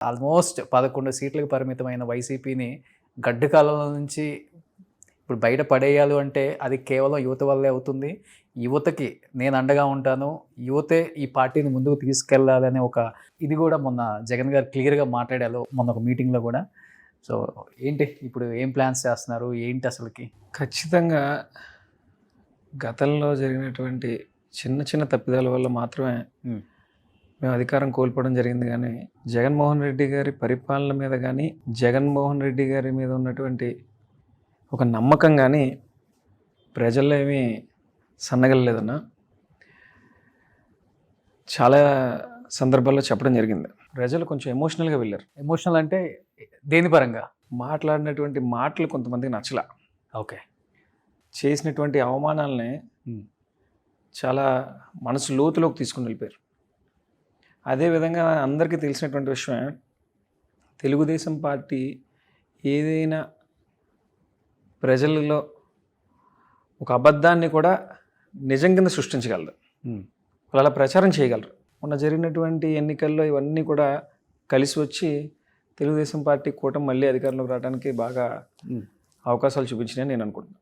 Almost 11 సీట్లకు పరిమితమైన వైసీపీని గడ్డు కాలంలో నుంచి ఇప్పుడు బయట పడేయాలి అంటే అది కేవలం యువత వల్లే అవుతుంది. యువతకి నేను అండగా ఉంటాను. యువతే ఈ పార్టీని ముందుకు తీసుకెళ్లాలనే ఒక ఇది కూడా మొన్న జగన్ గారు క్లియర్‌గా మాట్లాడారు మొన్న ఒక మీటింగ్‌లో కూడా. సో ఏంటి ఇప్పుడు ఏం ప్లాన్స్ చేస్తున్నారు? ఏంటి అసలకి? ఖచ్చితంగా గతంలో జరిగినటువంటి చిన్న చిన్న తప్పిదాల వల్ల మాత్రమే మేము అధికారం కోల్పోవడం జరిగింది. కానీ జగన్మోహన్ రెడ్డి గారి పరిపాలన మీద కానీ, జగన్మోహన్ రెడ్డి గారి మీద ఉన్నటువంటి ఒక నమ్మకం కానీ ప్రజల్లో ఏమీ సన్నగలలేదన్న. చాలా సందర్భాల్లో చెప్పడం జరిగింది. ప్రజలు కొంచెం ఎమోషనల్గా వెళ్ళారు. ఎమోషనల్ అంటే దేని పరంగా? మాట్లాడినటువంటి మాటలు కొంతమందికి నచ్చల. ఓకే. చేసినటువంటి అవమానాలని చాలా మనసు లోతులోకి తీసుకుని వెళ్ళిపోయారు. అదేవిధంగా అందరికీ తెలిసినటువంటి విషయమే, తెలుగుదేశం పార్టీ ఏదైనా ప్రజలలో ఒక అబద్ధాన్ని కూడా నిజం కింద సృష్టించగలరు. వాళ్ళు అలా ప్రచారం చేయగలరు. మొన్న జరిగినటువంటి ఎన్నికల్లో ఇవన్నీ కూడా కలిసి వచ్చి తెలుగుదేశం పార్టీ కూటమి మళ్ళీ అధికారంలోకి రావడానికి బాగా అవకాశాలు చూపించినాయని నేను అనుకుంటున్నాను.